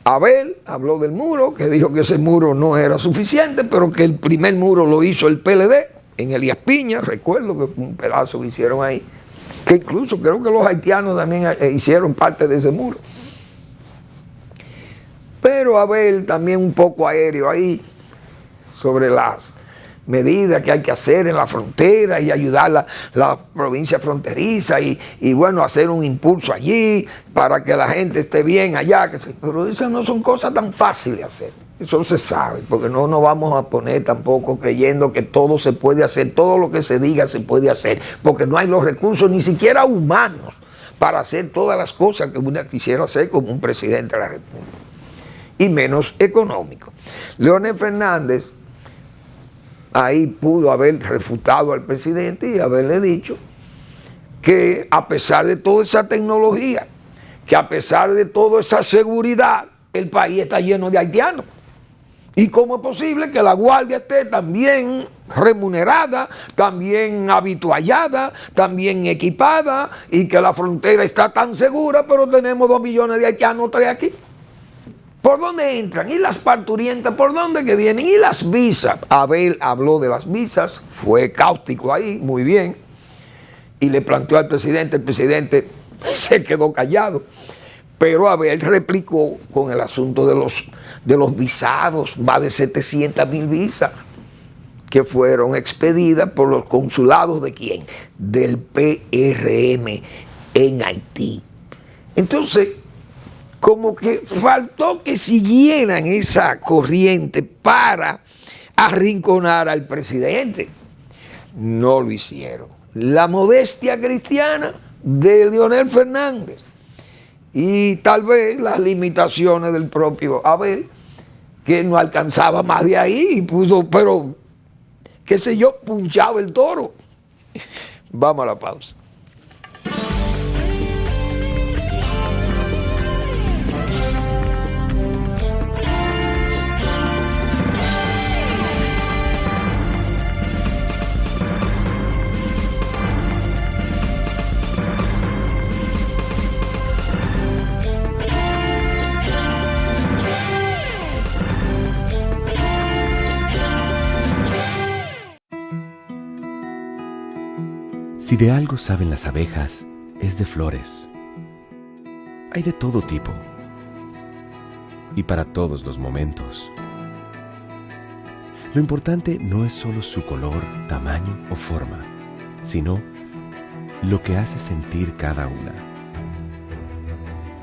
Abel habló del muro, que dijo que ese muro no era suficiente, pero que el primer muro lo hizo el PLD en Elías Piña, recuerdo que fue un pedazo que hicieron ahí, que incluso creo que los haitianos también hicieron parte de ese muro. Pero Abel también un poco aéreo ahí sobre las medidas que hay que hacer en la frontera y ayudar a la provincia fronteriza y bueno, hacer un impulso allí para que la gente esté bien allá. Pero esas no son cosas tan fáciles de hacer. Eso se sabe, porque no nos vamos a poner tampoco creyendo que todo se puede hacer, todo lo que se diga se puede hacer, porque no hay los recursos ni siquiera humanos para hacer todas las cosas que uno quisiera hacer como un presidente de la República, y menos económico. Leonel Fernández ahí pudo haber refutado al presidente y haberle dicho que a pesar de toda esa tecnología, que a pesar de toda esa seguridad, el país está lleno de haitianos. ¿Y cómo es posible que la Guardia esté también remunerada, también habituallada, también equipada, y que la frontera está tan segura, pero tenemos 2 millones de haitianos, 3 aquí. ¿Por dónde entran? ¿Y las parturientas? ¿Por dónde que vienen? ¿Y las visas? Abel habló de las visas, fue cáustico ahí, muy bien, y le planteó al presidente, el presidente se quedó callado, pero Abel replicó con el asunto de los visados, más de 700,000 visas que fueron expedidas por los consulados ¿de quién? Del PRM en Haití. Entonces, como que faltó que siguieran esa corriente para arrinconar al presidente. No lo hicieron. La modestia cristiana de Leonel Fernández y tal vez las limitaciones del propio Abel, que no alcanzaba más de ahí y pudo, pero qué sé yo, punchaba el toro. Vamos a la pausa. Si de algo saben las abejas, es de flores. Hay de todo tipo y para todos los momentos. Lo importante no es solo su color, tamaño o forma, sino lo que hace sentir cada una.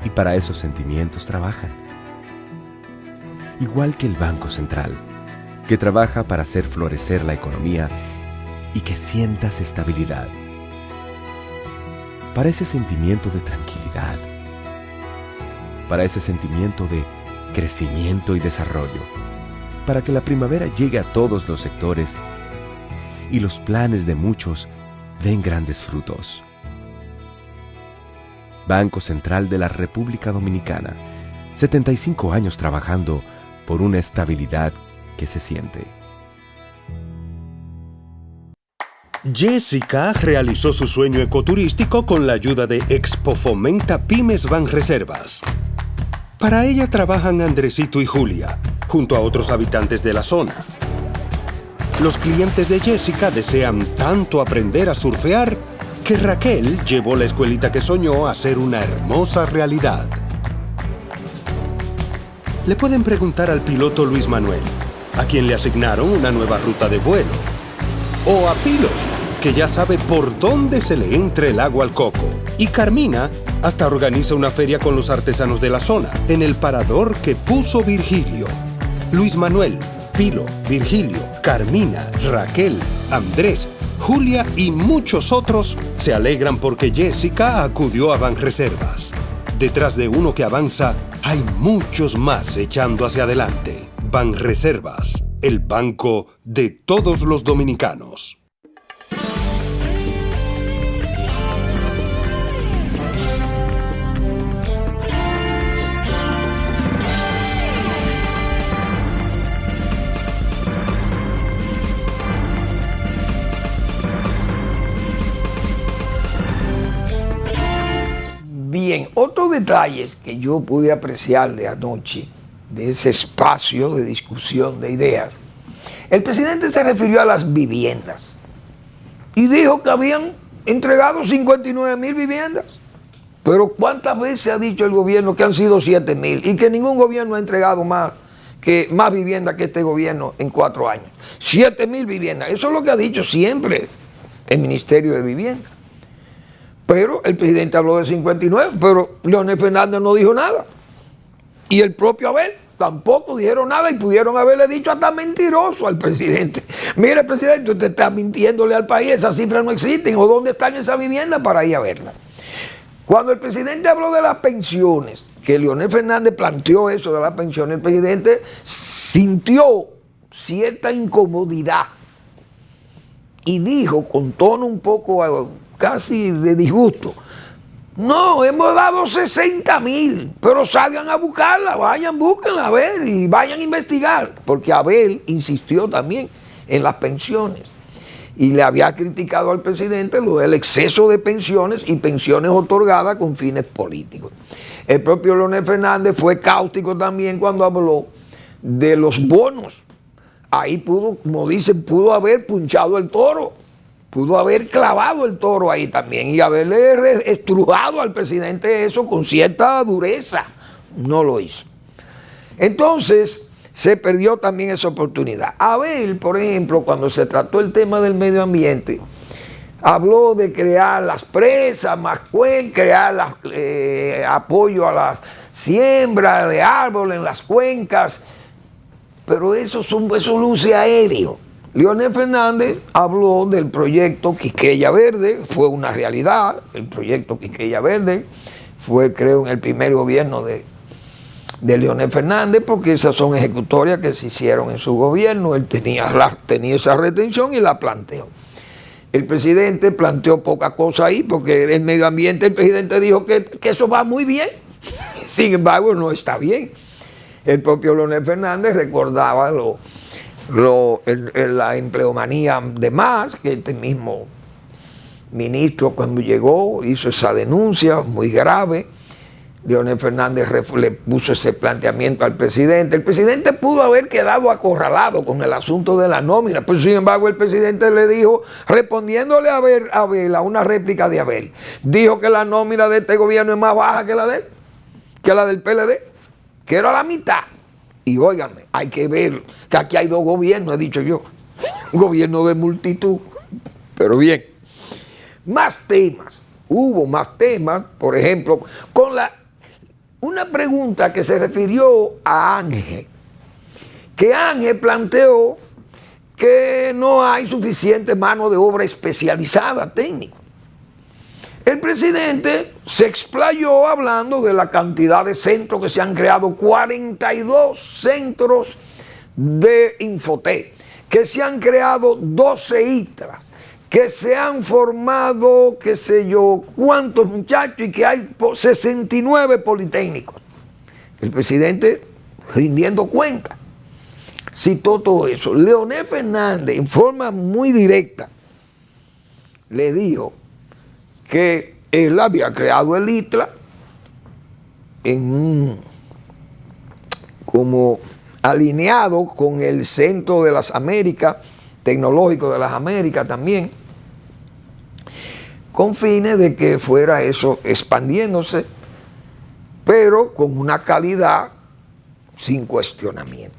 Y para esos sentimientos trabajan. Igual que el Banco Central, que trabaja para hacer florecer la economía y que sientas estabilidad. Para ese sentimiento de tranquilidad, para ese sentimiento de crecimiento y desarrollo, para que la primavera llegue a todos los sectores y los planes de muchos den grandes frutos. Banco Central de la República Dominicana, 75 años trabajando por una estabilidad que se siente. Jessica realizó su sueño ecoturístico con la ayuda de Expo Fomenta Pymes Banreservas. Para ella trabajan Andresito y Julia, junto a otros habitantes de la zona. Los clientes de Jessica desean tanto aprender a surfear que Raquel llevó la escuelita que soñó a ser una hermosa realidad. Le pueden preguntar al piloto Luis Manuel, a quien le asignaron una nueva ruta de vuelo, o a Pilo, que ya sabe por dónde se le entra el agua al coco. Y Carmina hasta organiza una feria con los artesanos de la zona, en el parador que puso Virgilio. Luis Manuel, Pilo, Virgilio, Carmina, Raquel, Andrés, Julia y muchos otros se alegran porque Jessica acudió a Banreservas. Detrás de uno que avanza, hay muchos más echando hacia adelante. Banreservas, el banco de todos los dominicanos. Bien, otro detalle que yo pude apreciar de anoche, de ese espacio de discusión de ideas, el presidente se refirió a las viviendas y dijo que habían entregado 59,000 viviendas. Pero ¿cuántas veces ha dicho el gobierno que han sido 7,000 y que ningún gobierno ha entregado más viviendas que este gobierno en 4 años? 7,000 viviendas, eso es lo que ha dicho siempre el Ministerio de Vivienda. Pero el presidente habló de 59, pero Leonel Fernández no dijo nada. Y el propio Abel tampoco dijeron nada y pudieron haberle dicho hasta mentiroso al presidente. Mire, presidente, usted está mintiéndole al país, esas cifras no existen, o dónde están esas viviendas para ir a verlas. Cuando el presidente habló de las pensiones, que Leonel Fernández planteó eso de las pensiones, el presidente sintió cierta incomodidad y dijo con tono un poco casi de disgusto: no, hemos dado 60,000, pero salgan a buscarla, vayan, búsquenla, a ver, y vayan a investigar. Porque Abel insistió también en las pensiones. Y le había criticado al presidente el exceso de pensiones y pensiones otorgadas con fines políticos. El propio Leonel Fernández fue cáustico también cuando habló de los bonos. Ahí pudo, como dicen, pudo haber punchado el toro, pudo haber clavado el toro ahí también y haberle estrujado al presidente eso con cierta dureza. No lo hizo. Entonces, se perdió también esa oportunidad. Abel, por ejemplo, cuando se trató el tema del medio ambiente, habló de crear las presas, más crear apoyo a la siembra de árboles en las cuencas, pero eso luce aéreo. Leonel Fernández habló del proyecto Quisqueya Verde, fue una realidad. El proyecto Quisqueya Verde fue, creo, en el primer gobierno de Leonel Fernández, porque esas son ejecutorias que se hicieron en su gobierno. Él tenía esa retención y la planteó. El presidente planteó poca cosa ahí, porque el medio ambiente, el presidente dijo que eso va muy bien. Sin embargo, no está bien. El propio Leonel Fernández recordaba la empleomanía de más, que este mismo ministro cuando llegó hizo esa denuncia muy grave. Leonel Fernández le puso ese planteamiento al presidente. El presidente pudo haber quedado acorralado con el asunto de la nómina, pero sin embargo el presidente le dijo, respondiéndole a Abel, a una réplica de Abel, dijo que la nómina de este gobierno es más baja que la del PLD, que era la mitad. Y óigame, hay que ver que aquí hay dos gobiernos, he dicho yo, un gobierno de multitud. Pero bien, más temas, hubo más temas, por ejemplo, con una pregunta que se refirió a Ángel, que Ángel planteó que no hay suficiente mano de obra especializada técnica. El presidente se explayó hablando de la cantidad de centros que se han creado, 42 centros de Infotec, que se han creado 12 ITRAs, que se han formado, qué sé yo, cuántos muchachos y que hay 69 politécnicos. El presidente rindiendo cuenta citó todo eso. Leonel Fernández, en forma muy directa, le dijo que él había creado el ITRA como alineado con el Centro de las Américas, Tecnológico de las Américas también, con fines de que fuera eso expandiéndose, pero con una calidad sin cuestionamiento.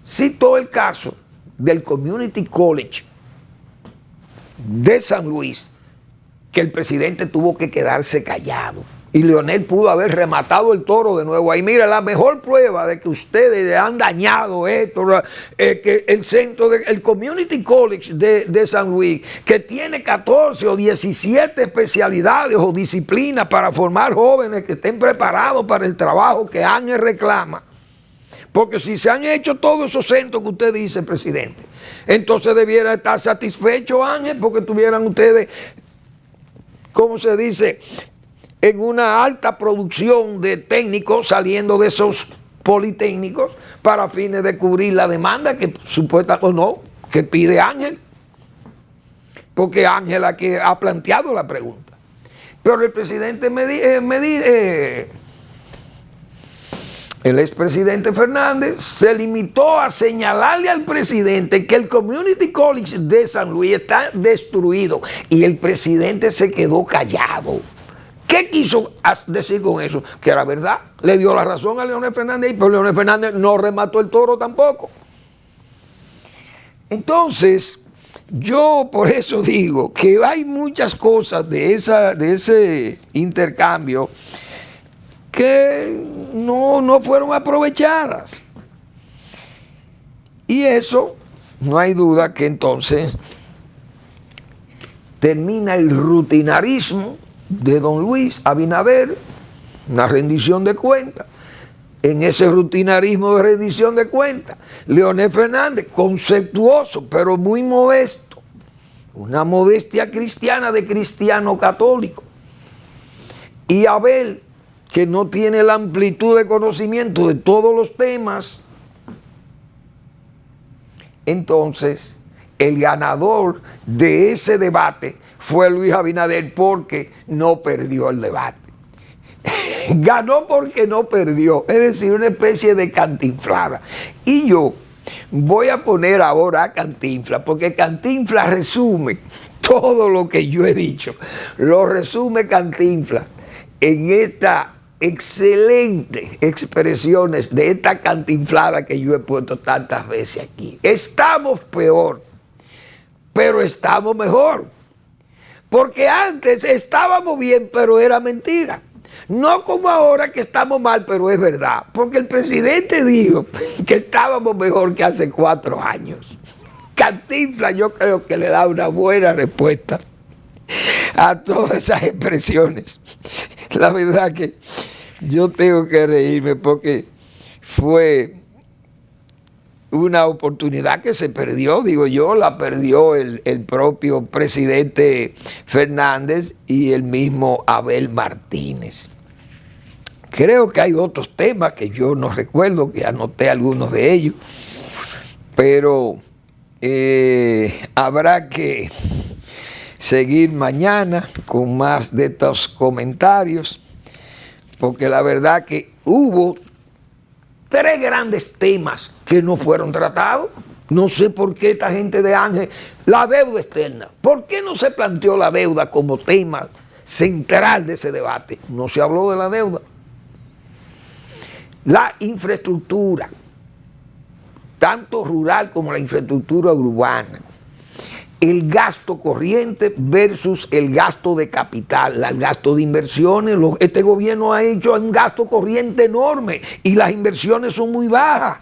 Citó el caso del Community College de San Luis, que el presidente tuvo que quedarse callado. Y Leonel pudo haber rematado el toro de nuevo ahí. Mira, la mejor prueba de que ustedes han dañado esto, que el Community College de San Luis, que tiene 14 o 17 especialidades o disciplinas para formar jóvenes que estén preparados para el trabajo que Ángel reclama. Porque si se han hecho todos esos centros que usted dice, presidente, entonces debiera estar satisfecho Ángel, porque tuvieran ustedes, ¿cómo se dice?, en una alta producción de técnicos saliendo de esos politécnicos para fines de cubrir la demanda que supuesta o no, que pide Ángel. Porque Ángel ha planteado la pregunta. Pero el presidente el expresidente Fernández se limitó a señalarle al presidente que el Community College de San Luis está destruido y el presidente se quedó callado. ¿Qué quiso decir con eso? Que era verdad. Le dio la razón a Leonel Fernández, pero Leonel Fernández no remató el toro tampoco. Entonces, yo por eso digo que hay muchas cosas de ese intercambio que no fueron aprovechadas. Y eso, no hay duda que entonces termina el rutinarismo de don Luis Abinader, una rendición de cuentas. En ese rutinarismo de rendición de cuentas, Leonel Fernández, conceptuoso, pero muy modesto, una modestia cristiana de cristiano católico. Y Abel, que no tiene la amplitud de conocimiento de todos los temas, entonces el ganador de ese debate fue Luis Abinader, porque no perdió el debate. Ganó porque no perdió, es decir, una especie de cantinflada. Y yo voy a poner ahora a Cantinflas, porque Cantinflas resume todo lo que yo he dicho. Lo resume Cantinflas en estas excelentes expresiones de esta cantinflada que yo he puesto tantas veces aquí. Estamos peor, pero estamos mejor. Porque antes estábamos bien, pero era mentira. No como ahora que estamos mal, pero es verdad. Porque el presidente dijo que estábamos mejor que hace 4 años. Cantinflas yo creo que le da una buena respuesta a todas esas expresiones. La verdad que yo tengo que reírme porque fue una oportunidad que se perdió, digo yo, la perdió el propio presidente Fernández y el mismo Abel Martínez. Creo que hay otros temas que yo no recuerdo, que anoté algunos de ellos, pero habrá que seguir mañana con más de estos comentarios, porque la verdad que hubo 3 grandes temas que no fueron tratados. No sé por qué esta gente de Ángel, la deuda externa, ¿por qué no se planteó la deuda como tema central de ese debate? No se habló de la deuda. La infraestructura, tanto rural como la infraestructura urbana. El gasto corriente versus el gasto de capital, el gasto de inversiones. Este gobierno ha hecho un gasto corriente enorme y las inversiones son muy bajas.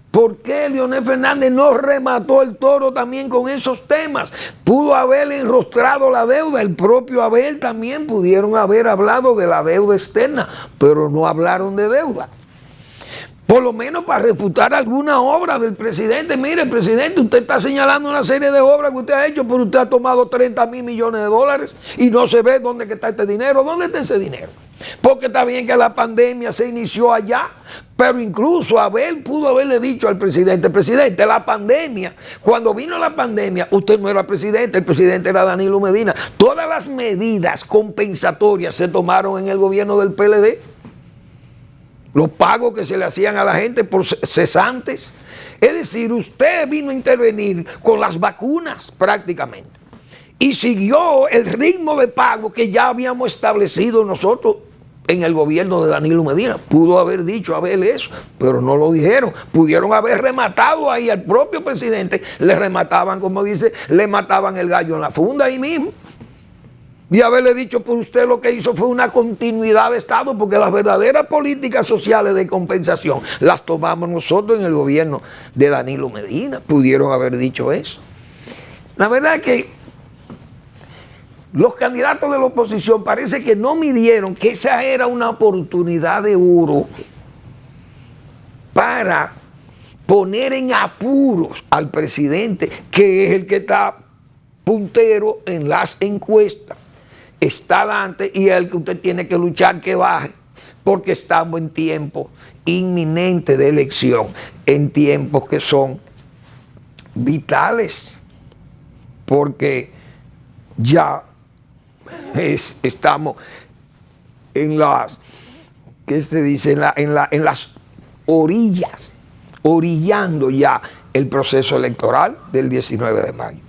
¿Por qué Leonel Fernández no remató el toro también con esos temas? Pudo haber enrostrado la deuda, el propio Abel también pudieron haber hablado de la deuda externa, pero no hablaron de deuda. Por lo menos para refutar alguna obra del presidente. Mire, presidente, usted está señalando una serie de obras que usted ha hecho, pero usted ha tomado 30.000 millones de dólares y no se ve dónde está este dinero. ¿Dónde está ese dinero? Porque está bien que la pandemia se inició allá, pero incluso Abel pudo haberle dicho al presidente, presidente, la pandemia, cuando vino la pandemia, usted no era presidente, el presidente era Danilo Medina. Todas las medidas compensatorias se tomaron en el gobierno del PLD. Los pagos que se le hacían a la gente por cesantes. Es decir, usted vino a intervenir con las vacunas prácticamente. Y siguió el ritmo de pago que ya habíamos establecido nosotros en el gobierno de Danilo Medina. Pudo haber dicho Abel eso, pero no lo dijeron. Pudieron haber rematado ahí al propio presidente. Le remataban, como dice, le mataban el gallo en la funda ahí mismo. Y haberle dicho, por usted lo que hizo fue una continuidad de Estado, porque las verdaderas políticas sociales de compensación las tomamos nosotros en el gobierno de Danilo Medina. Pudieron haber dicho eso. La verdad es que los candidatos de la oposición parece que no midieron que esa era una oportunidad de oro para poner en apuros al presidente, que es el que está puntero en las encuestas. Está Dante y es el que usted tiene que luchar que baje, porque estamos en tiempo inminente de elección, en tiempos que son vitales, porque ya estamos en las, ¿qué se dice? En las orillas, orillando ya el proceso electoral del 19 de mayo.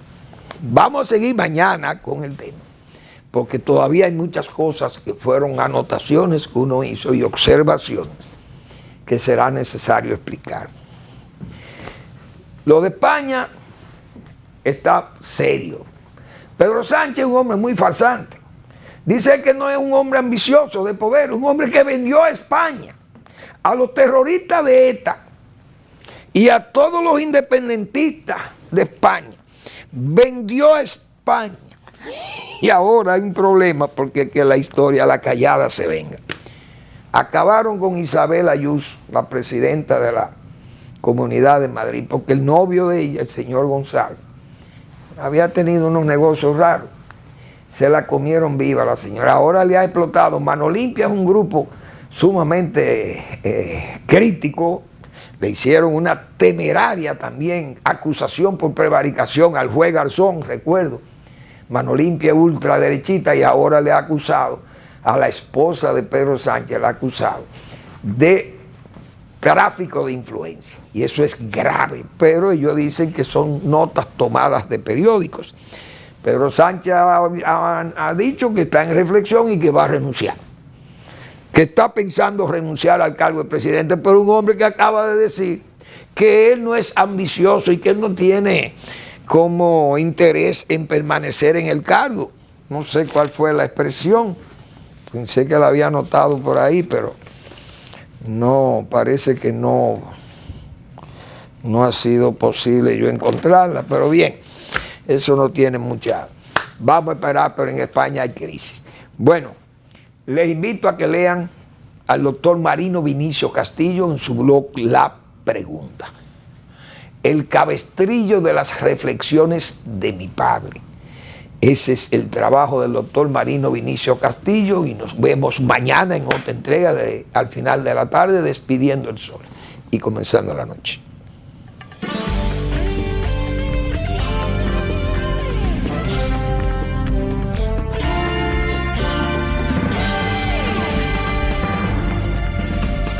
Vamos a seguir mañana con el tema, porque todavía hay muchas cosas que fueron anotaciones que uno hizo y observaciones que será necesario explicar. Lo de España está serio. Pedro Sánchez es un hombre muy farsante. Dice que no es un hombre ambicioso de poder, un hombre que vendió a España, a los terroristas de ETA y a todos los independentistas de España. Vendió a España. Y ahora hay un problema porque que la historia, la callada se venga. Acabaron con Isabel Ayuso, la presidenta de la Comunidad de Madrid, porque el novio de ella, el señor González, había tenido unos negocios raros. Se la comieron viva la señora. Ahora le ha explotado. Mano Limpia es un grupo sumamente crítico Le hicieron una temeraria también acusación por prevaricación al juez Garzón, recuerdo. Mano limpia, ultraderechita, y ahora le ha acusado a la esposa de Pedro Sánchez, le ha acusado de tráfico de influencia. Y eso es grave, pero ellos dicen que son notas tomadas de periódicos. Pedro Sánchez ha dicho que está en reflexión y que va a renunciar. Que está pensando renunciar al cargo de presidente, pero un hombre que acaba de decir que él no es ambicioso y que él no tiene como interés en permanecer en el cargo. No sé cuál fue la expresión, pensé que la había anotado por ahí, pero no, parece que no ha sido posible yo encontrarla, pero bien, eso no tiene mucha, vamos a esperar, pero en España hay crisis. Bueno, les invito a que lean al doctor Marino Vinicio Castillo en su blog La Pregunta, el cabestrillo de las reflexiones de mi padre. Ese es el trabajo del doctor Marino Vinicio Castillo y nos vemos mañana en otra entrega de Al Final de la Tarde, despidiendo el sol y comenzando la noche.